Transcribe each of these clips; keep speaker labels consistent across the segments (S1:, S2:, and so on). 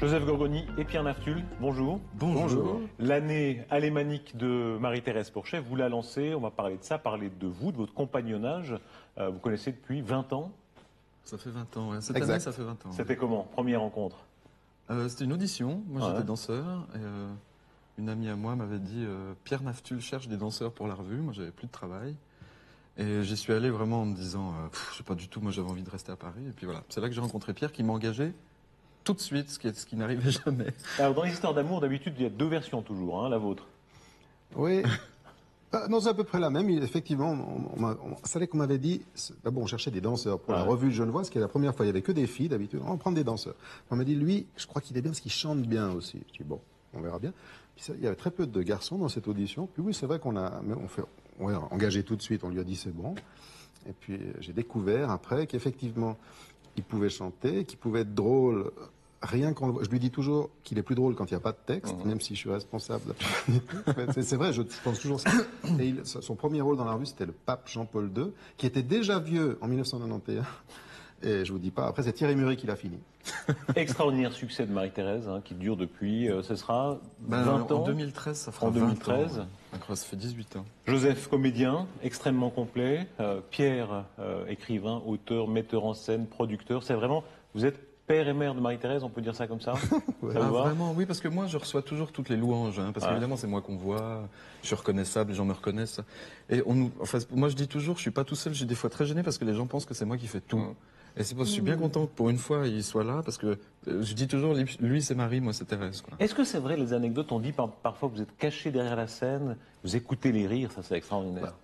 S1: Joseph Gorgoni et Pierre Naftul, bonjour.
S2: Bonjour.
S1: L'année alémanique de Marie-Thérèse Porchet, vous la lancez, on va parler de ça, parler de vous, de votre compagnonnage. Vous connaissez depuis 20 ans.
S2: Ça fait 20 ans, ouais. Cette année, ça fait 20 ans.
S1: C'était comment? Première rencontre?
S2: C'était une audition, moi j'étais danseur, et une amie à moi m'avait dit Pierre Naftul cherche des danseurs pour la revue, moi j'avais plus de travail. Et j'y suis allé vraiment en me disant, je sais pas du tout, moi j'avais envie de rester à Paris. Et puis voilà, c'est là que j'ai rencontré Pierre qui m'a engagé tout de suite, ce qui n'arrivait jamais.
S1: Alors dans les histoires d'amour, d'habitude, il y a deux versions toujours, hein, la vôtre.
S3: Oui. Non, c'est à peu près la même. Effectivement, c'est vrai qu'on m'avait dit, d'abord on cherchait des danseurs pour la revue de Genevois, ce qui est la première fois, il n'y avait que des filles d'habitude, on va prendre des danseurs. On m'a dit, lui, je crois qu'il est bien parce qu'il chante bien aussi. Je dis, bon, on verra bien. Puis il y avait très peu de garçons dans cette audition. Puis oui, c'est vrai on a engagé tout de suite, on lui a dit c'est bon. Et puis j'ai découvert après qu'effectivement, il pouvait chanter, qu'il pouvait être drôle. Rien qu'on, je lui dis toujours qu'il est plus drôle quand il n'y a pas de texte, même si je suis responsable. C'est vrai, je pense toujours ça. Et son premier rôle dans la revue, c'était le pape Jean-Paul II, qui était déjà vieux en 1991. Et je vous dis pas, après c'est Thierry Murray qui l'a fini.
S1: Extraordinaire succès de Marie-Thérèse, hein, qui dure depuis, ce sera 20 ans.
S2: En 2013, ça fera
S1: en
S2: 20
S1: 2013.
S2: ans. Ouais. Ça fait 18 ans.
S1: Joseph, comédien, extrêmement complet. Pierre, écrivain, auteur, metteur en scène, producteur. C'est vraiment, vous êtes père et mère de Marie-Thérèse, on peut dire ça comme ça?
S3: Ouais.
S1: Ça vous va?
S2: Vraiment, oui, parce que moi je reçois toujours toutes les louanges, hein, parce qu'évidemment c'est moi qu'on voit, je suis reconnaissable, les gens me reconnaissent. Et moi je dis toujours, je suis pas tout seul, je suis des fois très gêné parce que les gens pensent que c'est moi qui fais tout. Et c'est pour ça que je suis bien content que pour une fois il soit là, parce que je dis toujours, lui c'est Marie, moi c'est Thérèse.
S1: Est-ce que c'est vrai, les anecdotes, on dit parfois que vous êtes caché derrière la scène, vous écoutez les rires, ça c'est extraordinaire.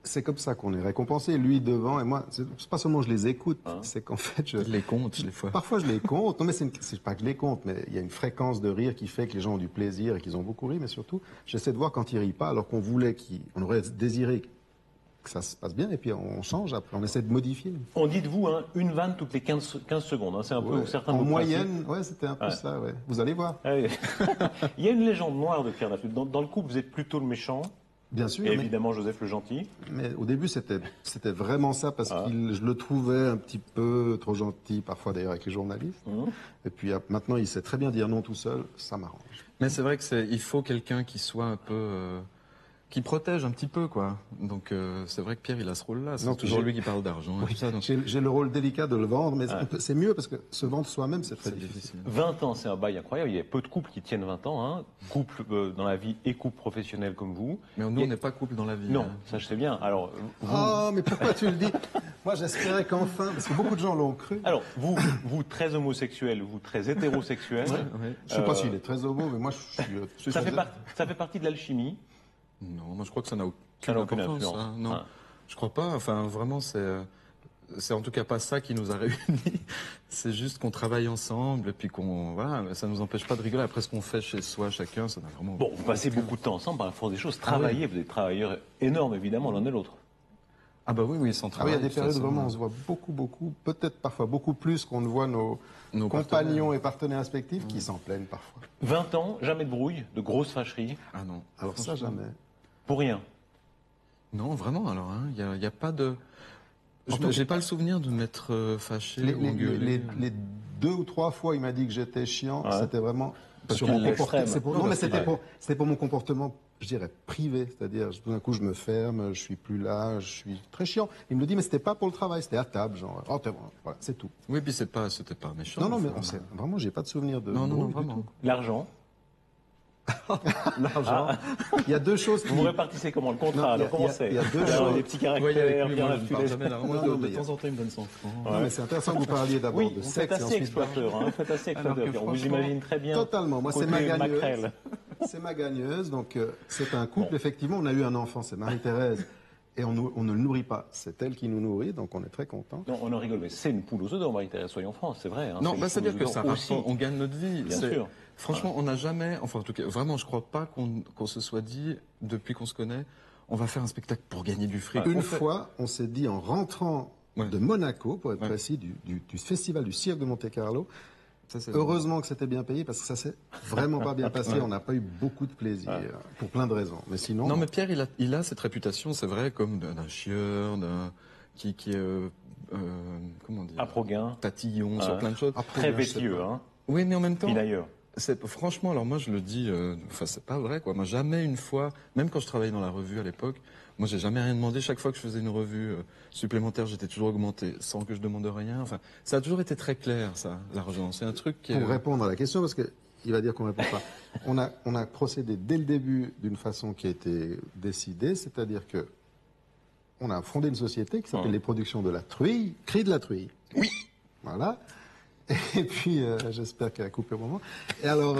S3: C'est comme ça qu'on est récompensé, lui devant et moi. C'est pas seulement je les écoute, c'est qu'en fait
S2: Je les compte des fois.
S3: Parfois je les compte. Non mais c'est pas que je les compte, mais il y a une fréquence de rire qui fait que les gens ont du plaisir et qu'ils ont beaucoup ri. Mais surtout, j'essaie de voir quand ils rient pas, alors qu'on on aurait désiré que ça se passe bien et puis on change après, on essaie de modifier.
S1: On dit de vous, hein, une vanne toutes les 15 secondes, hein, c'est un peu certains de
S3: en
S1: vos
S3: moyenne, c'était un peu ça. Ouais. Vous allez voir.
S1: Il y a une légende noire de Pierre Naftul. Dans le couple, vous êtes plutôt le méchant.
S3: Bien sûr.
S1: Et évidemment, Joseph le gentil.
S3: Mais au début, c'était vraiment ça, parce que je le trouvais un petit peu trop gentil, parfois d'ailleurs avec les journalistes. Et puis maintenant, il sait très bien dire non tout seul, ça m'arrange.
S2: Mais c'est vrai il faut quelqu'un qui soit un peu... qui protège un petit peu, quoi. Donc c'est vrai que Pierre, il a ce rôle-là. C'est toujours lui qui parle d'argent.
S3: Oui, j'ai le rôle délicat de le vendre, mais c'est mieux parce que se vendre soi-même, c'est très difficile.
S1: 20 ans, c'est un bail incroyable. Il y a peu de couples qui tiennent 20 ans. Hein. Couple dans la vie et couple professionnel comme vous.
S2: Mais nous, on n'est pas couple dans la vie.
S1: Non,
S2: hein.
S1: ça je sais bien. Alors,
S3: Oh, mais pourquoi tu le dis? Moi, j'espérais qu'enfin, parce que beaucoup de gens l'ont cru.
S1: Alors, vous très homosexuel, vous très hétérosexuel.
S3: Je sais pas s'il est très homo, mais moi, je suis...
S1: Ça fait partie de l'alchimie.
S2: Non, moi je crois que ça n'a
S1: aucune
S2: aucune
S1: influence.
S2: Hein. Non, je crois pas. Enfin, vraiment, c'est en tout cas pas ça qui nous a réunis. C'est juste qu'on travaille ensemble et puis voilà, ça nous empêche pas de rigoler. Après ce qu'on fait chez soi, chacun, ça n'a vraiment.
S1: Bon, vous passez beaucoup de temps ensemble, par la force des choses. Travaillez, vous êtes travailleurs énormes, évidemment, l'un et l'autre.
S2: Ah bah oui, sans travail.
S3: Il y a des périodes où vraiment on se voit beaucoup, peut-être parfois beaucoup plus qu'on ne voit nos compagnons et partenaires respectifs qui s'en plaignent parfois.
S1: 20 ans, jamais de brouille, de grosses fâcheries.
S2: Ah non.
S3: Alors ça, jamais.
S1: Pour rien.
S2: Non, vraiment, alors, il y a pas de... J'ai pas le souvenir de m'être fâché ou engueulé.
S3: Les 2 ou 3 fois, il m'a dit que j'étais chiant, c'était vraiment...
S1: Sur mon comportement.
S3: Non, mais c'était pour mon comportement, je dirais, privé. C'est-à-dire, tout d'un coup, je me ferme, je suis plus là, je suis très chiant. Il me le dit, mais c'était pas pour le travail, c'était à table, genre, voilà, c'est tout.
S2: Oui, puis c'était pas méchant.
S3: Non, mais vraiment, j'ai pas de souvenir de...
S2: Non, vraiment.
S1: L'argent.
S3: L'argent. Il y a deux choses qui...
S1: Vous répartissez comment le contrat? Alors comment c'est?
S3: Il y a deux choses.
S1: Des petits caractères, bien
S2: affublés. De temps en temps, il me donne 100 francs.
S3: Non, mais c'est intéressant que vous parliez d'abord de
S1: vous
S3: sexe.
S1: faites assez exploiteur, hein. Vous faites assez exploiteur. On vous imagine très bien.
S3: Totalement. Moi, c'est
S1: côté
S3: ma gagneuse.
S1: maquerelle.
S3: C'est ma gagneuse. Donc, c'est un couple. Effectivement, on a eu un enfant. C'est Marie-Thérèse. Et on ne le nourrit pas. C'est elle qui nous nourrit. Donc, on est très contents.
S1: Non, on en rigole. Mais c'est une poule aux œufs d'or, Marie-Thérèse. Soyons francs. C'est vrai. Hein.
S2: Non, c'est-à-dire que ça
S1: aussi.
S2: On gagne notre vie.
S1: Bien sûr.
S2: Franchement, on n'a jamais, enfin en tout cas, vraiment, je crois pas qu'on se soit dit, depuis qu'on se connaît, on va faire un spectacle pour gagner du fric.
S3: Une fois, on s'est dit, en rentrant de Monaco, pour être précis, du festival du Cirque de Monte-Carlo, heureusement que c'était bien payé, parce que ça s'est vraiment pas bien passé. On n'a pas eu beaucoup de plaisir, pour plein de raisons. Mais sinon...
S2: Non, mais Pierre, il a cette réputation, c'est vrai, comme d'un chieur, qui est, comment dire...
S1: Aproguin.
S2: Tatillon, sur plein de choses.
S1: Très vétieux, hein.
S2: Oui, mais en même temps,
S1: Pinailleur.
S2: franchement, alors moi je le dis, enfin c'est pas vrai quoi. Moi jamais une fois, même quand je travaillais dans la revue à l'époque, moi j'ai jamais rien demandé. Chaque fois que je faisais une revue supplémentaire, j'étais toujours augmenté sans que je demande rien. Enfin, ça a toujours été très clair ça, l'argent. C'est un truc qui est...
S3: Pour répondre à la question, parce que il va dire qu'on ne répond pas. On a procédé dès le début d'une façon qui a été décidée, c'est-à-dire que on a fondé une société qui s'appelle les Productions de la Truille, Cri de la Truille. Oui. Voilà. Et puis, j'espère qu'elle a coupé au moment. Et alors,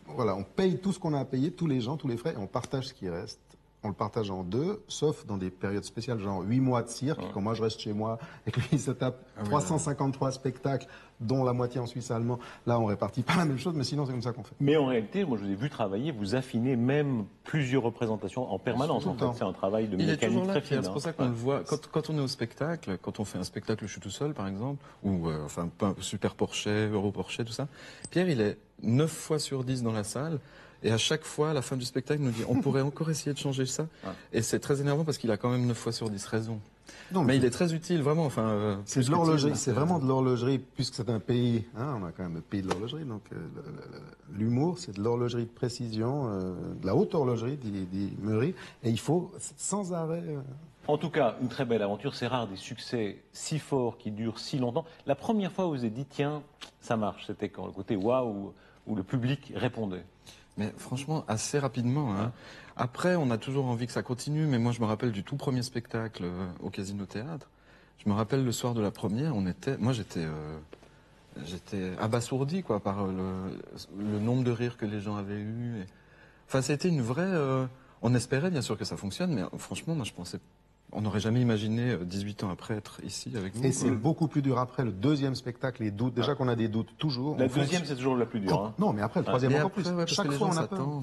S3: voilà, on paye tout ce qu'on a à payer, tous les gens, tous les frais, et on partage ce qui reste. On le partage en deux, sauf dans des périodes spéciales, genre 8 mois de cirque, quand moi je reste chez moi, et que lui il se tape 353 spectacles, dont la moitié en suisse allemand. Là, on répartit pas la même chose, mais sinon, c'est comme ça qu'on fait.
S1: Mais en réalité, moi je vous ai vu travailler, vous affinez même plusieurs représentations en permanence. En fait, c'est un travail de
S2: Il est
S1: mécanique
S2: toujours là,
S1: très
S2: Pierre.
S1: fine.
S2: C'est pour ça qu'on le voit. Quand on est au spectacle, quand on fait un spectacle, je suis tout seul, par exemple, ou enfin pas Super Porchet, Euro Porchet, tout ça. Pierre, il est 9 fois sur 10 dans la salle. Et à chaque fois, à la fin du spectacle, il nous dit on pourrait encore essayer de changer ça. Et c'est très énervant parce qu'il a quand même 9 fois sur 10 raison. Non, mais il est très utile, vraiment. Enfin,
S3: c'est de l'horlogerie, c'est vraiment de l'horlogerie, puisque c'est un pays, hein, on a quand même le pays de l'horlogerie, donc l'humour, c'est de l'horlogerie de précision, de la haute horlogerie, dit Murray, et il faut sans arrêt...
S1: En tout cas, une très belle aventure. C'est rare des succès si forts qui durent si longtemps. La première fois où vous vous êtes dit, tiens, ça marche, c'était quand le côté waouh, où le public répondait.
S2: Mais franchement, assez rapidement. Hein. Après, on a toujours envie que ça continue, mais moi je me rappelle du tout premier spectacle au Casino Théâtre. Je me rappelle le soir de la première, moi j'étais abasourdi quoi, par le nombre de rires que les gens avaient eu. Enfin, c'était une vraie... on espérait bien sûr que ça fonctionne, mais franchement, moi je pensais... On n'aurait jamais imaginé, 18 ans après, être ici avec vous.
S3: Et c'est beaucoup plus dur après, le deuxième spectacle, les doutes. Déjà qu'on a des doutes toujours.
S1: La deuxième, c'est toujours la plus dure. Hein.
S3: Non, mais après, le troisième encore plus.
S2: Chaque fois, on a peur.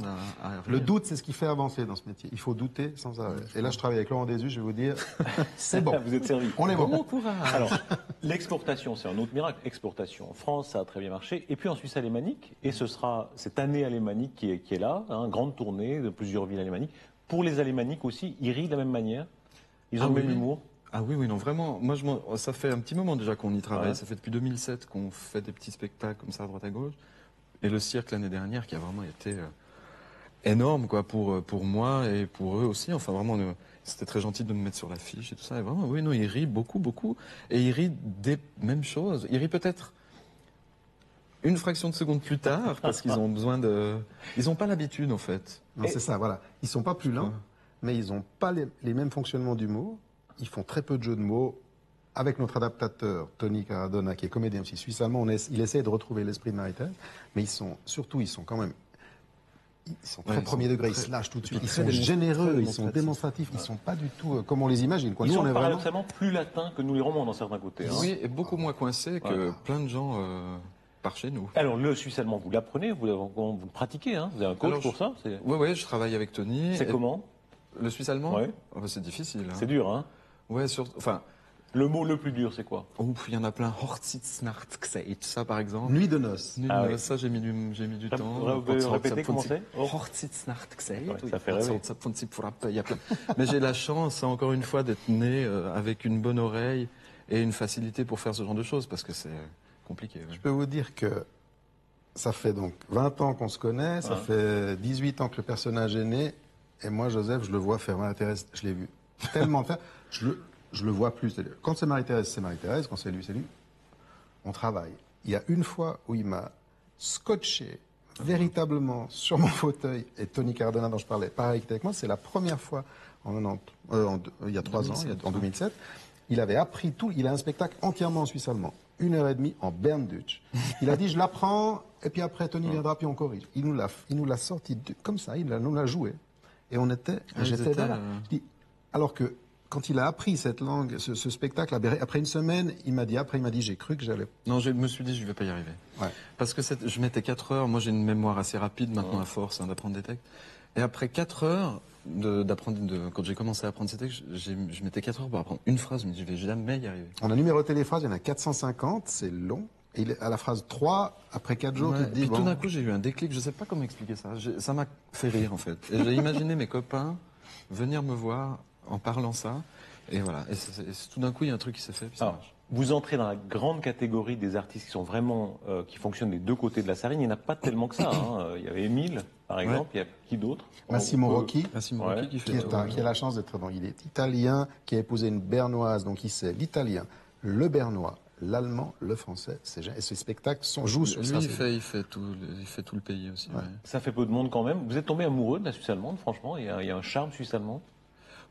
S3: Le doute, c'est ce qui fait avancer dans ce métier. Il faut douter sans arrêt. Et là, je travaille avec Laurent Désu, je vais vous dire, c'est bon.
S1: Vous êtes servi.
S3: On est bon.
S2: Bon courage.
S1: Alors, l'exportation, c'est un autre miracle. Exportation en France, ça a très bien marché. Et puis en Suisse alémanique, et ce sera cette année alémanique qui est là, hein, grande tournée de plusieurs villes alémaniques. Pour les alémaniques aussi, ils rient de la même manière. Ils ont le même humour.
S2: Ah oui, oui, non, vraiment. Moi, ça fait un petit moment déjà qu'on y travaille.
S1: Ouais.
S2: Ça fait depuis 2007 qu'on fait des petits spectacles comme ça à droite à gauche. Et le cirque l'année dernière qui a vraiment été énorme quoi pour moi et pour eux aussi. Enfin, vraiment, c'était très gentil de me mettre sur l'affiche et tout ça. Et vraiment, oui, non, ils rient beaucoup, beaucoup. Et ils rient des mêmes choses. Ils rient peut-être une fraction de seconde plus tard parce qu'ils ont besoin de... Ils n'ont pas l'habitude, en fait.
S3: Non, c'est ça, voilà. Ils sont pas plus lents, mais ils n'ont pas les mêmes fonctionnements d'humour. Ils font très peu de jeux de mots. Avec notre adaptateur, Tony Caradona, qui est comédien aussi suisse-allemand, il essaie de retrouver l'esprit de Marie-Thérèse. Mais ils sont quand même... Ils sont très premier degré, ils se lâchent tout de suite. Ils sont généreux, ils sont démonstratifs. Ils ne sont pas du tout comme on les imagine.
S1: Ils sont paradoxalement plus latins que nous les romans dans certains côtés. Hein.
S2: Oui, et beaucoup moins coincés que plein de gens... par chez nous.
S1: Alors, le suisse allemand, vous l'apprenez, vous le pratiquez, hein, vous avez un coach pour ça?
S2: Oui, je travaille avec Tony.
S1: C'est comment?
S2: Le suisse allemand?
S1: Oui.
S2: Oh, bah, c'est difficile. Hein.
S1: C'est dur, hein?
S2: Ouais, enfin...
S1: Le mot le plus dur, c'est quoi?
S2: Il y en a plein. Hochzeitsnacht, ça par exemple.
S3: Nuit de noces.
S2: Nuit de noces, ça j'ai mis du temps.
S1: Vous pouvez répéter comment c'est?
S2: Hochzeitsnacht,
S1: ça fait rêver.
S2: Mais j'ai la chance, encore une fois, d'être né avec une bonne oreille et une facilité pour faire ce genre de choses, parce que c'est compliqué. Ouais.
S3: Je peux vous dire que ça fait donc 20 ans qu'on se connaît, ça fait 18 ans que le personnage est né, et moi, Joseph, je le vois faire Marie-Thérèse, je l'ai vu tellement faire, je le vois plus. Quand c'est Marie-Thérèse, quand c'est lui, c'est lui. On travaille. Il y a une fois où il m'a scotché véritablement sur mon fauteuil, et Tony Cardona dont je parlais, pareil avec moi, c'est la première fois il y a 3 ans, en 2007, il avait appris tout, il a un spectacle entièrement en suisse-allemand. 1h30 en Berndeutsch. Il a dit, je l'apprends, et puis après, Tony viendra, puis on corrige. Il nous l'a sorti comme ça, il nous l'a joué. Et j'étais là. Je dis, alors que, quand il a appris cette langue, ce spectacle, après une semaine, il m'a dit, j'ai cru que j'allais...
S2: Non, je me suis dit, je ne vais pas y arriver. Ouais. Parce que je mettais 4 heures, moi j'ai une mémoire assez rapide maintenant à force d'apprendre des textes. Et après 4 heures, quand j'ai commencé à apprendre ces textes, je mettais 4 heures pour apprendre une phrase, je me dis, je vais jamais y arriver.
S3: On a numéroté les phrases, il y en a 450, c'est long. Et à la phrase 3, après 4 jours, tu te dis...
S2: Puis tout d'un coup, j'ai eu un déclic, je ne sais pas comment expliquer ça. Ça m'a fait rire, en fait. Et j'ai imaginé mes copains venir me voir en parlant ça. Et voilà. Et tout d'un coup, il y a un truc qui s'est fait, puis ça
S1: Alors,
S2: marche.
S1: vous entrez dans la grande catégorie des artistes qui sont vraiment, qui fonctionnent des deux côtés de la sarine. Il n'y en a pas tellement que ça, hein. Il y avait Émile, par exemple. Il y a qui d'autre?
S3: Massimo Rocchi,
S2: Massimo
S1: Ouais.
S2: Rocchi qui fait
S3: qui a la chance d'être, bon, il est italien, qui a épousé une bernoise, donc il sait l'italien, le bernois, l'allemand, le français. Et ces spectacles jouent sur
S2: Lui,
S3: ça.
S2: il fait tout le pays aussi. Ouais.
S1: Ça fait peu de monde quand même. Vous êtes tombé amoureux de la Suisse allemande, franchement. Il y a un charme suisse allemand.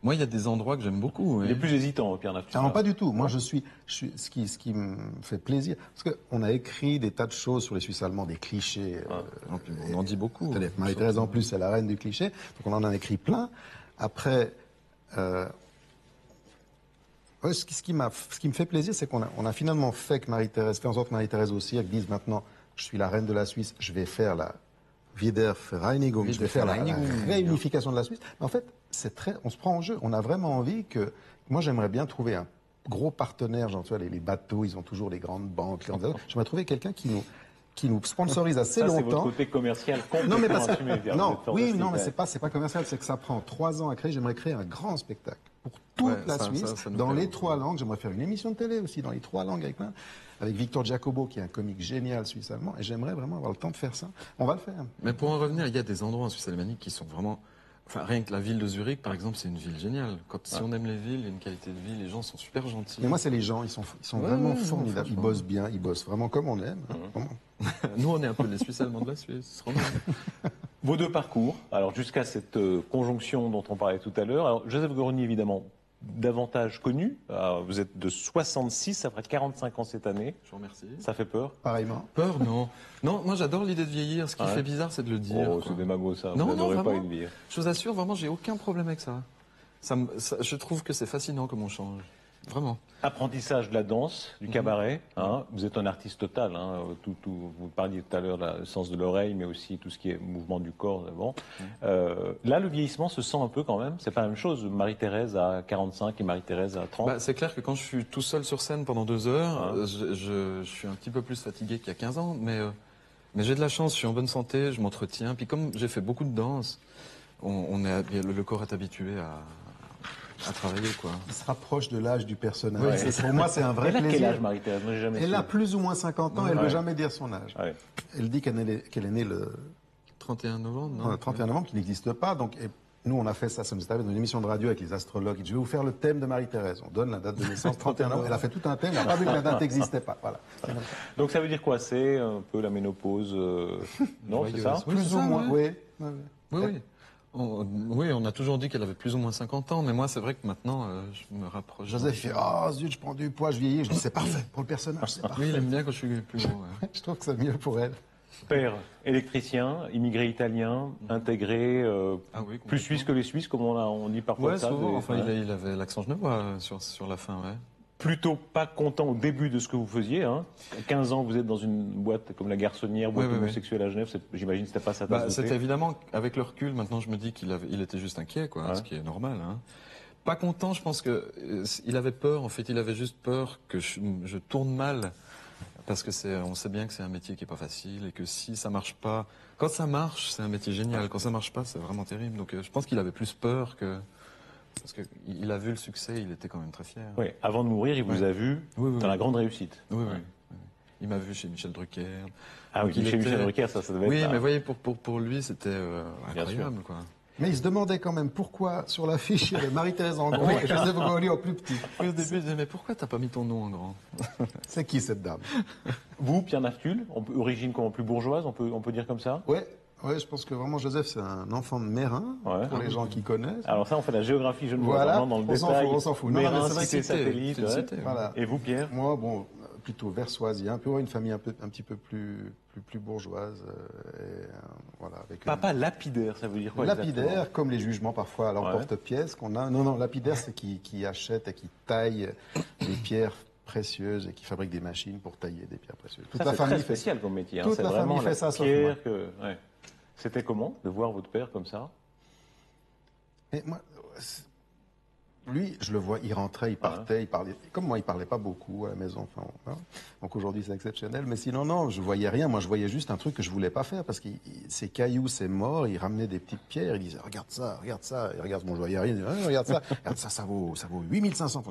S2: Moi, il y a des endroits que j'aime beaucoup.
S1: Il est plus hésitant, Pierre Naftul.
S3: Non, pas du tout. Moi, ce qui me fait plaisir, parce qu'on a écrit des tas de choses sur les Suisses allemands, des clichés.
S2: On en dit beaucoup.
S3: C'est-à-dire que Marie-Thérèse, en plus, c'est la reine du cliché. Donc, on en a écrit plein. Après, ce qui me fait plaisir, c'est qu'on a finalement fait en sorte que Marie-Thérèse aussi, elle dise maintenant, je suis la reine de la Suisse, je vais faire la Wiedervereinigung, je vais faire la réunification de la Suisse. Mais en fait, on se prend en jeu. On a vraiment envie que, moi, j'aimerais bien trouver un gros partenaire, genre, tu vois, les bateaux, ils ont toujours les grandes banques. J'aimerais trouver quelqu'un qui nous sponsorise assez longtemps.
S1: C'est votre côté commercial complètement
S3: Non, mais parce
S1: assumé.
S3: que, non, oui, non, mais c'est pas commercial, c'est que ça prend 3 ans à créer. J'aimerais créer un grand spectacle pour toute la Suisse,
S2: ça nous
S3: dans
S2: plaît
S3: les
S2: beaucoup.
S3: 3 langues. J'aimerais faire une émission de télé aussi dans les 3 langues avec Victor Giacobo, qui est un comique génial suisse-allemand. Et j'aimerais vraiment avoir le temps de faire ça. On va le faire.
S2: Mais pour en revenir, il y a des endroits en Suisse alémanique qui sont vraiment... Enfin, rien que la ville de Zurich, par exemple, c'est une ville géniale. Si on aime les villes, il y a une qualité de vie, les gens sont super gentils.
S3: Mais moi, c'est les gens, ils sont vraiment formidables. Ils
S2: franchement.
S3: bossent bien, ils bossent vraiment comme on aime. Vraiment.
S2: Nous, on est un peu les Suisses allemands de la Suisse.
S1: Vos deux parcours, alors jusqu'à cette conjonction dont on parlait tout à l'heure. Alors, Joseph Grenier, évidemment, davantage connu. Vous êtes de 66, ça fera 45 ans cette année.
S2: Je vous remercie.
S1: Ça fait peur?
S3: Pareillement.
S2: Peur, non. Non, moi j'adore l'idée de vieillir. Ce qui fait bizarre, c'est de le dire.
S1: Oh,
S2: quoi.
S1: c'est démago ça.
S2: Non,
S1: Vous
S2: non,
S1: n'aurez pas
S2: vraiment.
S1: une vie.
S2: Je vous assure, vraiment, j'ai aucun problème avec ça. Je trouve que c'est fascinant comme on change. Vraiment.
S1: Apprentissage de la danse, du cabaret. Hein. Vous êtes un artiste total. Hein. Vous parliez tout à l'heure le sens de l'oreille, mais aussi tout ce qui est mouvement du corps. Bon. Là, le vieillissement se sent un peu quand même. C'est pas la même chose. Marie-Thérèse à 45 et Marie-Thérèse à 30.
S2: Bah, c'est clair que quand je suis tout seul sur scène pendant 2 heures, je suis un petit peu plus fatigué qu'il y a 15 ans. Mais j'ai de la chance, je suis en bonne santé, je m'entretiens. Puis comme j'ai fait beaucoup de danse, le corps est habitué à travailler, quoi.
S3: Il se rapproche de l'âge du personnage.
S1: Ouais.
S3: Pour moi, c'est un vrai
S1: Elle a
S3: plaisir.
S1: quel âge, Marie-Thérèse? Moi, j'ai jamais
S3: Elle
S1: su.
S3: a plus ou moins 50 ans, elle ne
S1: Ouais.
S3: veut jamais dire son âge.
S1: Ouais.
S3: Elle dit qu'elle est née le
S2: 31 novembre, non
S3: 31 novembre, qui n'existe pas. Donc, nous, on a fait ça nous est arrivé dans une émission de radio avec les astrologues. Je vais vous faire le thème de Marie-Thérèse. On donne la date de naissance, 31 novembre. Elle a fait tout un thème, elle n'a pas vu que la date n'existait pas. Voilà.
S1: Donc ça veut dire quoi? C'est un peu la ménopause non, c'est ça?
S2: Oui,
S3: Plus
S2: c'est
S3: ou
S2: ça,
S3: moins,
S2: ouais.
S3: oui.
S2: Oui. Oui, on a toujours dit qu'elle avait plus ou moins 50 ans, mais moi, c'est vrai que maintenant, je me rapproche.
S3: Joseph fait oh zut, je prends du poids, je vieillis. Je dis c'est parfait pour le personnage, c'est parfait.
S2: Oui, il aime bien quand je suis plus gros. Ouais.
S3: Je trouve que c'est mieux pour elle.
S1: Père électricien, immigré italien, intégré,
S2: Ah oui,
S1: plus suisse que les Suisses, comme on dit parfois
S2: Ouais,
S1: ça.
S2: souvent. Enfin,
S1: ouais.
S2: il avait l'accent genevois sur la fin, ouais.
S1: Plutôt pas content au début de ce que vous faisiez. Hein. À 15 ans, vous êtes dans une boîte comme la Garçonnière, boîte
S2: Ouais, ouais,
S1: homosexuelle à Genève. J'imagine que c'était pas sa tasse de thé.
S2: C'était évidemment, avec le recul, maintenant je me dis il était juste inquiet, quoi,
S1: Ouais.
S2: ce qui est normal. Hein. Pas content, je pense que il avait peur, en fait, il avait juste peur que je tourne mal. Parce que on sait bien que c'est un métier qui est pas facile et que si ça marche pas, quand ça marche, c'est un métier génial. Quand ça marche pas, c'est vraiment terrible. Donc je pense qu'il avait plus peur parce qu'il a vu le succès, il était quand même très fier.
S1: Oui, avant de mourir, il vous a vu dans la grande réussite.
S2: Oui. Il m'a vu chez Michel Drucker.
S1: Ah oui,
S2: Donc,
S1: chez Michel Drucker, ça devait être.
S2: Oui,
S1: là.
S2: mais voyez, pour lui, c'était incroyable, quoi.
S3: Mais il se demandait quand même pourquoi sur l'affiche il y avait Marie-Thérèse en gros et Joseph Grenier en plus petit.
S2: Oui, au début, je disais, mais pourquoi t'as pas mis ton nom en grand?
S3: C'est qui cette dame?
S1: Vous, Pierre Naftul, origine comment, plus bourgeoise, on peut dire comme ça?
S3: Ouais, je pense que vraiment Joseph c'est un enfant de Mérin,
S1: Ouais.
S3: pour les gens qui connaissent.
S1: Alors ça, on fait la géographie genevoise,
S3: Voilà,
S1: vraiment dans le
S3: on s'en
S1: détail.
S3: fout, on s'en fout. Non,
S1: Mérin,
S3: mais c'est vrai
S1: cité
S2: que c'est
S1: satellite.
S2: une
S1: ouais.
S2: cité.
S3: Voilà.
S1: Et vous, Pierre?
S3: Moi, bon, plutôt versoisien, une famille un petit peu plus bourgeoise. Voilà, avec
S1: Papa lapidaire, ça veut dire quoi
S3: lapidaire,
S1: exactement
S3: comme les jugements parfois à l'emporte-pièce qu'on a. Non, lapidaire, c'est qui achète et qui taille des pierres précieuses et qui fabrique des machines pour tailler des pierres précieuses.
S1: Ça, c'est très spécial comme métier. Hein.
S3: Toute
S1: C'est
S3: la
S1: vraiment
S3: famille fait ça, sauf
S1: pierre que. Ouais. C'était comment de voir votre père comme ça?
S3: Et moi, lui, je le vois, il rentrait, il partait, il parlait. Comme moi, il parlait pas beaucoup à la maison. Enfin, voilà. Donc aujourd'hui, c'est exceptionnel. Mais sinon, non, je voyais rien. Moi, je voyais juste un truc que je voulais pas faire parce que ces cailloux, c'est mort. Il ramenait des petites pierres. Il disait, regarde ça, regarde ça. Et regarde, bon, je voyais rien. Il disait, regarde ça, ça vaut 8500.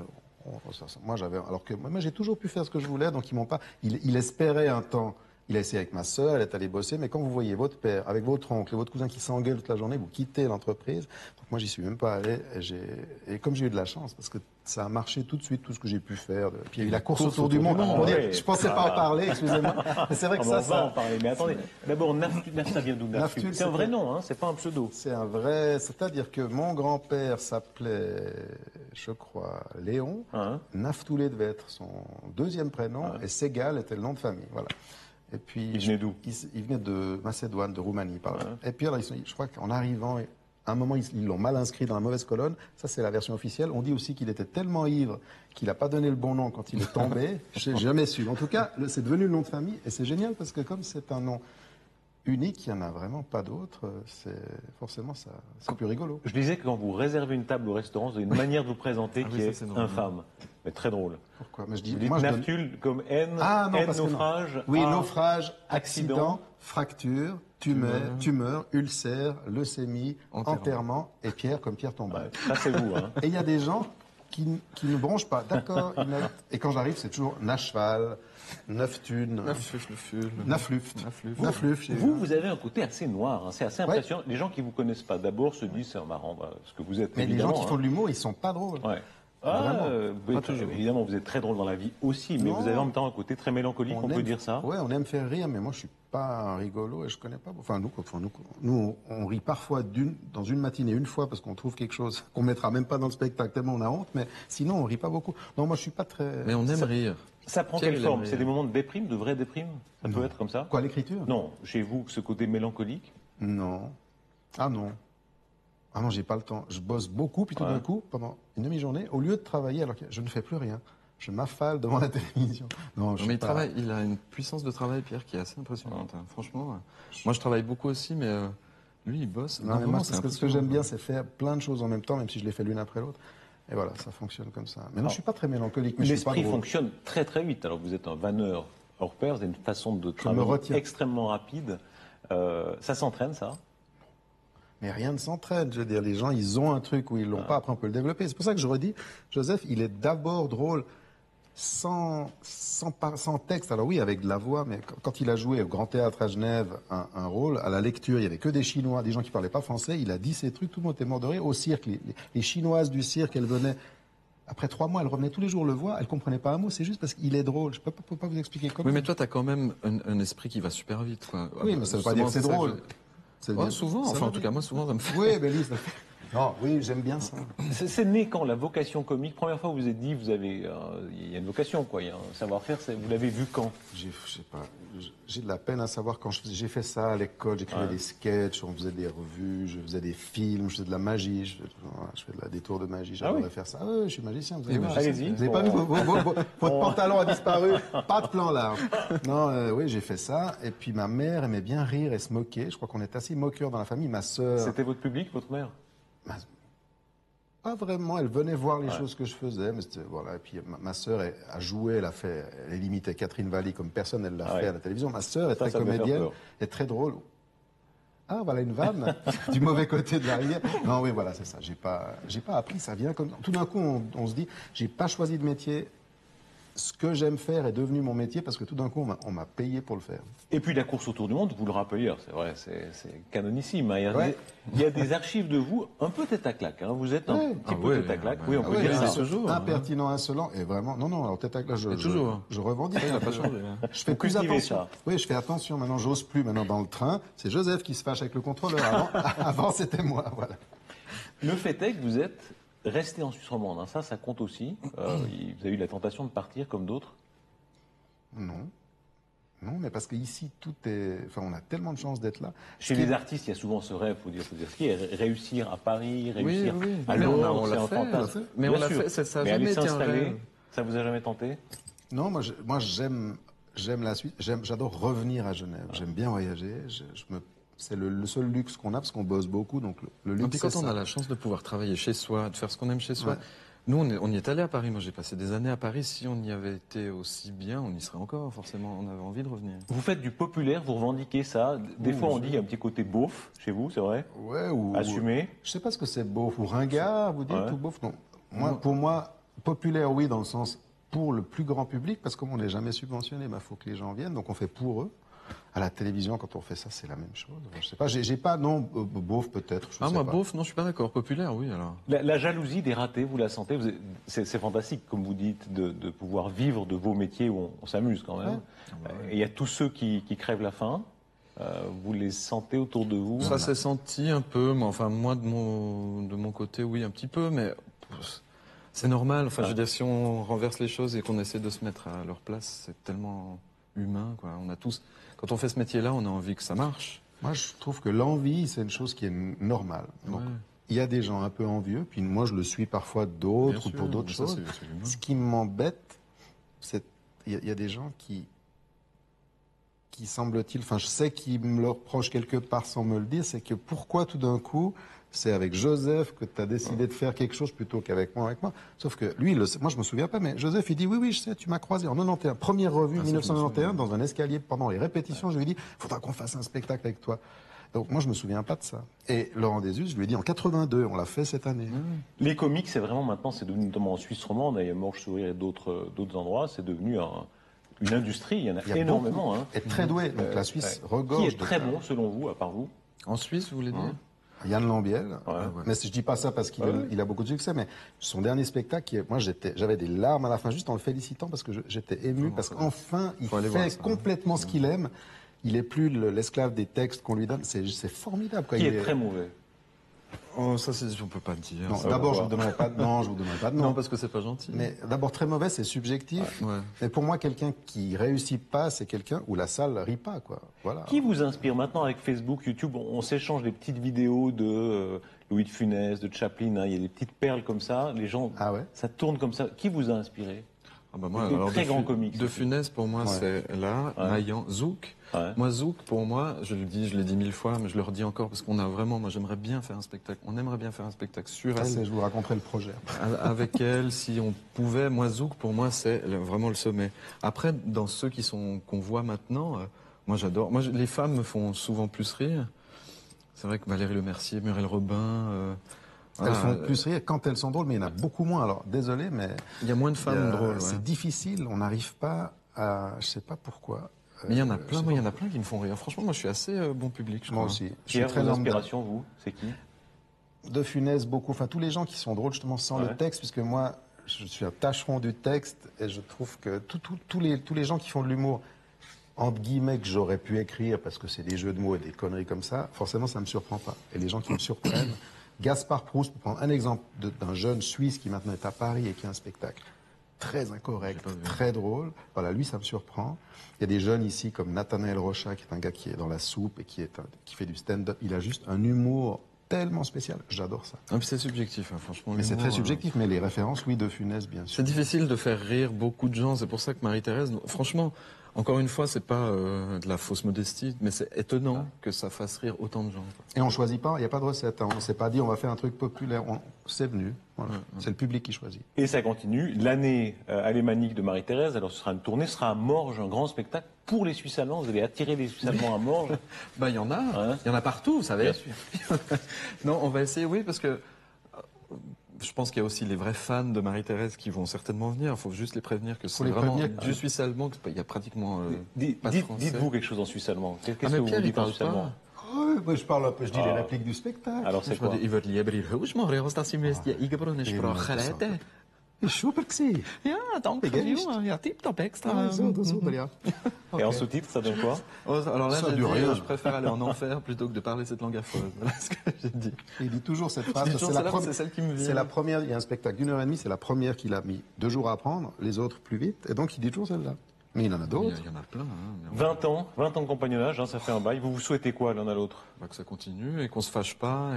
S3: Moi, alors que moi, j'ai toujours pu faire ce que je voulais. Donc ils m'ont pas. Il espérait un temps. Il a essayé avec ma sœur, elle est allée bosser, mais quand vous voyez votre père, avec votre oncle et votre cousin qui s'engueulent toute la journée, vous quittez l'entreprise. Donc moi, j'y suis même pas allé. Et comme j'ai eu de la chance, parce que ça a marché tout de suite, tout ce que j'ai pu faire. Puis il y a eu la course autour du monde. Je pensais pas en parler, excusez-moi. Mais c'est vrai que
S1: on va en parler. Mais attendez, d'abord, Naftul, ça vient d'où Naftul? C'est un vrai nom, hein, c'est pas un pseudo.
S3: C'est un vrai. C'est-à-dire que mon grand-père s'appelait, je crois, Léon. Naftoulé devait être son deuxième prénom, et Segal était le nom de famille. Voilà. Et puis,
S1: il venait d'où?
S3: Il venait de Macédoine, de Roumanie, par là. Et puis, alors, je crois qu'en arrivant, à un moment, ils l'ont mal inscrit dans la mauvaise colonne. Ça, c'est la version officielle. On dit aussi qu'il était tellement ivre qu'il n'a pas donné le bon nom quand il est tombé. Je n'ai jamais su. En tout cas, c'est devenu le nom de famille. Et c'est génial parce que comme c'est un nom unique, il n'y en a vraiment pas d'autres. Forcément, c'est plus rigolo.
S1: Je disais que quand vous réservez une table au restaurant, vous avez une manière de vous présenter qui est infâme. Mais très drôle.
S3: Pourquoi? Mais je dis,
S1: vous dites Naftul comme N, N naufrage.
S3: Oui, naufrage, accident, fracture, tumeur, ulcère, leucémie, enterrement, et Pierre comme Pierre tombale.
S1: Ça, c'est vous. Hein.
S3: Et il y a des gens qui ne bronchent pas. D'accord. Et quand j'arrive, c'est toujours Nacheval, Neftune, Nafluft.
S1: Vous avez un côté assez noir, hein, c'est assez impressionnant. Les gens qui ne vous connaissent pas, d'abord se disent c'est marrant, ce que vous êtes.
S3: Mais les gens qui font de l'humour, ils sont pas drôles.
S1: Ouais. Évidemment, vous êtes très drôle dans la vie aussi, mais vous avez en même temps un côté très mélancolique, on peut dire ça.
S3: Oui, on aime faire rire, mais moi je suis pas un rigolo et je connais pas. Enfin, nous on rit parfois dans une matinée une fois parce qu'on trouve quelque chose qu'on mettra même pas dans le spectacle tellement on a honte, mais sinon on rit pas beaucoup. Non, moi je suis pas très.
S2: Mais on aime rire.
S1: Ça prend quelle forme? C'est des moments de déprime, de vraie déprime? Ça peut être comme ça?
S3: Quoi, l'écriture?
S1: Non, chez vous, ce côté mélancolique?
S3: Non. Ah non. Ah non, j'ai pas le temps. Je bosse beaucoup, puis tout d'un coup, pendant une demi-journée, au lieu de travailler, alors que je ne fais plus rien, je m'affale devant la télévision.
S2: Non, il a une puissance de travail, Pierre, qui est assez impressionnante. Franchement, moi je travaille beaucoup aussi, mais lui, il bosse.
S3: Non, mais moi, ce que j'aime bien, c'est faire plein de choses en même temps, même si je les fais l'une après l'autre. Et voilà, ça fonctionne comme ça. Mais non, je suis pas très mélancolique.
S1: L'esprit fonctionne très très vite. Alors vous êtes un vanneur hors pair, vous avez une façon de travailler extrêmement rapide. Ça s'entraîne, ça?
S3: Mais rien ne s'entraîne, je veux dire, les gens, ils ont un truc où ils l'ont pas, après on peut le développer. C'est pour ça que je redis, Joseph, il est d'abord drôle sans texte. Alors oui, avec de la voix, mais quand il a joué au Grand Théâtre à Genève un rôle, à la lecture, il y avait que des Chinois, des gens qui parlaient pas français, il a dit ces trucs, tout le monde était mort de rire. Au cirque, les Chinoises du cirque, elles venaient, après 3 mois, elles revenaient tous les jours le voir, elles comprenaient pas un mot, c'est juste parce qu'il est drôle. Je peux pas vous expliquer comment.
S2: Oui, mais toi, tu as quand même un esprit qui va super vite, quoi.
S3: Oui, mais ça veut pas dire que c'est drôle.
S2: Souvent, enfin en tout cas moi souvent ça me fait.
S3: Oui, mais lui, ça fait. Non, oui, j'aime bien ça.
S1: C'est né quand la vocation comique? Première fois vous vous êtes dit, il y a une vocation, quoi, il y a un savoir-faire, vous l'avez vu quand?
S3: Je sais pas, j'ai de la peine à savoir quand j'ai fait ça à l'école, j'écrivais des sketchs, on faisait des revues, je faisais des films, je faisais de la magie, je fais des tours de magie, j'adorais faire ça. Oui, je suis magicien, vous avez
S1: allez-y.
S3: Vous n'avez pas vu, votre pantalon a disparu, pas de plan large. Non, oui, j'ai fait ça, et puis ma mère aimait bien rire et se moquer, je crois qu'on est assez moqueurs dans la famille, ma sœur...
S1: C'était votre public, votre mère?
S3: Pas vraiment, elle venait voir les choses que je faisais, mais voilà. Et puis ma sœur a joué, elle imitait Catherine Valli comme personne, elle l'a fait à la télévision. Ma sœur est très comédienne, est très drôle. Ah, voilà une vanne du mauvais côté de la rivière. Non, oui, voilà, c'est ça. J'ai pas appris, ça vient comme. Tout d'un coup, on se dit, j'ai pas choisi de métier. Ce que j'aime faire est devenu mon métier parce que tout d'un coup, on m'a payé pour le faire.
S1: Et puis la course autour du monde, vous le rappelez, c'est vrai, c'est canonissime. Hein. Il y a des archives de vous un peu tête à claque. Hein. Vous êtes un petit peu tête à claque. Oui, on peut dire ça.
S2: Toujours,
S3: impertinent, insolent. Et vraiment, non, alors tête à claque, je revendique.
S2: Il n'a pas changé.
S3: Je fais plus attention. Ça. Oui, je fais attention. Maintenant, j'ose plus. Maintenant, dans le train, c'est Joseph qui se fâche avec le contrôleur. Avant c'était moi. Voilà.
S1: Le fait est que vous êtes resté en Suisse romande, hein. Ça compte aussi. Vous avez eu la tentation de partir comme d'autres?
S3: Non. Non, mais parce qu'ici, tout est... Enfin, on a tellement de chance d'être là.
S1: Chez les artistes, il y a souvent ce rêve, faut dire ce qui est réussir à Paris, réussir à
S2: Londres,
S1: on l'a fait.
S2: Mais on l'a fait, ça n'a jamais été un rêve.
S1: Ça vous a jamais tenté?
S3: Non, moi j'aime la Suisse. J'adore revenir à Genève. J'aime bien voyager. C'est le seul luxe qu'on a parce qu'on bosse beaucoup, donc le luxe.
S2: Et puis quand on a la chance de pouvoir travailler chez soi, de faire ce qu'on aime chez soi, Nous, on y est allé à Paris. Moi, j'ai passé des années à Paris. Si on y avait été aussi bien, on y serait encore, forcément. On avait envie de revenir.
S1: Vous faites du populaire, vous revendiquez ça. Des fois, on dit qu'il y a un petit côté beauf chez vous, c'est vrai?
S3: Ouais, ou
S1: Assumé.
S3: je sais pas ce que c'est beauf ou ringard, vous dites,
S1: Ouais.
S3: ou beauf, non. Pour moi, populaire, oui, dans le sens pour le plus grand public, parce que comme on n'est jamais subventionné, il faut que les gens viennent, donc on fait pour eux. À la télévision, quand on fait ça, c'est la même chose. Je sais pas, j'ai pas, non, beauf peut-être.
S2: Ah, moi, beauf, non, je suis pas d'accord. Populaire, oui, alors.
S1: La jalousie des ratés, vous la sentez? C'est fantastique, comme vous dites, de pouvoir vivre de vos métiers où on s'amuse quand même.
S3: Ouais.
S1: Et il y a tous ceux qui crèvent la faim. Vous les sentez autour de vous?
S2: Ça s'est senti un peu, mais enfin, moi, de mon côté, oui, un petit peu, mais c'est normal. Enfin, je veux dire, si on renverse les choses et qu'on essaie de se mettre à leur place, c'est tellement humain, quoi. On a tous, quand on fait ce métier-là, on a envie que ça marche.
S3: Moi, je trouve que l'envie, c'est une chose qui est normale. Donc, il y a des gens un peu envieux, puis moi, je le suis parfois d'autres ou pour d'autres choses. Ce qui m'embête, c'est il y a des gens qui semble-t-il, enfin, je sais qu'ils me le reprochent quelque part sans me le dire, c'est que pourquoi tout d'un coup, c'est avec Joseph que tu as décidé de faire quelque chose plutôt qu'avec moi, Sauf que lui, moi je me souviens pas, mais Joseph, il dit oui, je sais, tu m'as croisé en 91, première revue 1991, dans un escalier pendant les répétitions, je lui ai dit, faudra qu'on fasse un spectacle avec toi. Donc moi je me souviens pas de ça. Et Laurent Désus, je lui ai dit en 82, on l'a fait cette année.
S1: Les comiques, c'est vraiment maintenant, c'est devenu notamment en Suisse romande, il y a Morge Sourire et d'autres endroits, c'est devenu une industrie, il y en a énormément.
S3: Beaucoup, et très doué, donc la Suisse regorge.
S1: Qui est très bon selon vous, à part vous?
S2: En Suisse, vous voulez dire?
S3: Yann Lambiel, mais je dis pas ça parce qu'il a beaucoup de succès, mais son dernier spectacle, moi j'avais des larmes à la fin juste en le félicitant parce que j'étais ému, parce qu'enfin il fait complètement ce qu'il aime. Il est plus l'esclave des textes qu'on lui donne, c'est formidable.
S1: Qui est très mauvais.
S2: Oh, ça, on peut pas le dire.
S3: Non, d'abord, je vous donnerai pas de nom, je vous donnerai pas de nom.
S2: Non, parce que c'est pas gentil.
S3: Mais d'abord, très mauvais, c'est subjectif. Mais pour moi, quelqu'un qui réussit pas, c'est quelqu'un où la salle rit pas, quoi. Voilà.
S1: Qui vous inspire maintenant avec Facebook, YouTube? On s'échange des petites vidéos de Louis de Funès, de Chaplin. Il y a des petites perles comme ça. Les gens, ça tourne comme ça. Qui vous a inspiré?
S2: Moi,
S1: des très grands comiques.
S2: De Funès, pour moi, c'est là, Maillan, Zouk. Moi, Zouk, pour moi, je l'ai dit 1000 fois, mais je le redis encore parce qu'on a vraiment, moi, j'aimerais bien faire un spectacle. On aimerait bien faire un spectacle sur elle.
S3: Je vous raconterai le projet.
S2: Avec elle, si on pouvait. Moi, Zouk, pour moi, c'est vraiment le sommet. Après, dans ceux qu'on voit maintenant, moi, j'adore. Moi, les femmes me font souvent plus rire. C'est vrai que Valérie Lemercier, Muriel Robin.
S3: Elles font plus rire quand elles sont drôles, mais il y en a beaucoup moins. Alors, désolé, mais
S2: il y a moins de femmes drôles.
S3: C'est difficile. On n'arrive pas à, je sais pas pourquoi.
S2: Mais il y en a plein. Moi, il y en a plein qui me font rire. Franchement, moi, je suis assez bon public. Je crois.
S3: Moi aussi.
S1: Qui a vos inspirations, vous? C'est qui?
S3: De Funès, beaucoup. Enfin, tous les gens qui sont drôles, justement, sans le texte, puisque moi, je suis un tâcheron du texte, et je trouve que tous les gens qui font de l'humour, entre guillemets, que j'aurais pu écrire parce que c'est des jeux de mots et des conneries comme ça, forcément, ça me surprend pas. Et les gens qui me surprennent, Gaspard Proust, pour prendre un exemple d'un jeune Suisse qui maintenant est à Paris et qui a un spectacle très incorrect, très drôle. Voilà, lui, ça me surprend. Il y a des jeunes ici comme Nathanaël Rocha, qui est un gars qui est dans la soupe et qui fait du stand-up. Il a juste un humour tellement spécial. J'adore ça.
S2: Ah, c'est subjectif, hein, franchement.
S3: Mais c'est très subjectif, mais les références, oui, de Funès, bien sûr.
S2: C'est difficile de faire rire beaucoup de gens. C'est pour ça que Marie-Thérèse, franchement, encore une fois, c'est pas de la fausse modestie, mais c'est étonnant que ça fasse rire autant de gens.
S3: Et on choisit pas, il n'y a pas de recette. Hein. On ne s'est pas dit on va faire un truc populaire. C'est venu. Voilà. C'est le public qui choisit.
S1: Et ça continue. L'année alémanique de Marie-Thérèse, alors ce sera une tournée, ce sera à Morges, un grand spectacle pour les Suisses allemands. Vous allez attirer les Suisses allemands à Morges.
S2: Il y en a. Il y en a partout, vous savez.
S1: Bien sûr.
S2: Non, on va essayer, oui, parce que je pense qu'il y a aussi les vrais fans de Marie-Thérèse qui vont certainement venir. Il faut juste les prévenir que c'est vraiment du suisse allemand. Il y a pratiquement pas de français.
S1: Dites-vous quelque chose en suisse allemand. Qu'est-ce que vous
S2: Pierre,
S1: dites en suisse allemand?
S3: Moi, je parle un peu, je dis les répliques du spectacle.
S1: Alors c'est quoi?
S2: Il wird lieber hier Husmorgen, als dass Sie mir die eingebrochene Sprache reden.
S3: Super que c'est.
S2: Ja, danke für ja, tip-top extra.
S1: Et en sous-titre, ça donne quoi?
S2: Alors là,
S3: Ça dure rien.
S2: je préfère aller en enfer plutôt que de parler cette langue affreuse. Voilà ce que j'ai dit.
S3: Il dit toujours cette phrase.
S2: C'est celle qui me vient.
S3: C'est la première, il y a un spectacle d'1h30, c'est la première qu'il a mis 2 jours à apprendre, les autres plus vite, et donc il dit toujours celle-là. Mais il en a d'autres.
S2: Il y en a plein. Hein,
S1: 20 ans de compagnonnage, hein, ça fait un bail. Vous vous souhaitez quoi l'un à l'autre?
S2: Que ça continue et qu'on se fâche pas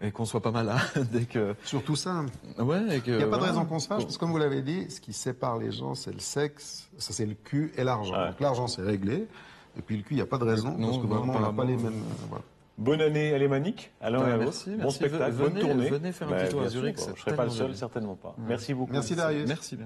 S2: et qu'on soit pas malade et que...
S3: Surtout ça.
S2: Ouais, et que...
S3: Il n'y a pas de raison qu'on se fâche, parce que comme vous l'avez dit, ce qui sépare les gens, c'est le sexe, ça c'est le cul et l'argent. Donc l'argent c'est réglé, et puis le cul, il n'y a pas de raison, parce que vraiment on n'a pas les mêmes... voilà.
S1: Bonne année alémanique, à l'un et à l'autre.
S2: Merci,
S1: Bon
S2: merci.
S1: spectacle, bonne tournée.
S2: Venez faire un petit tour à
S1: Bien sûr,
S2: Zurich.
S1: je ne serai pas le seul, certainement pas. Merci beaucoup.
S3: Merci Darius.
S2: Merci.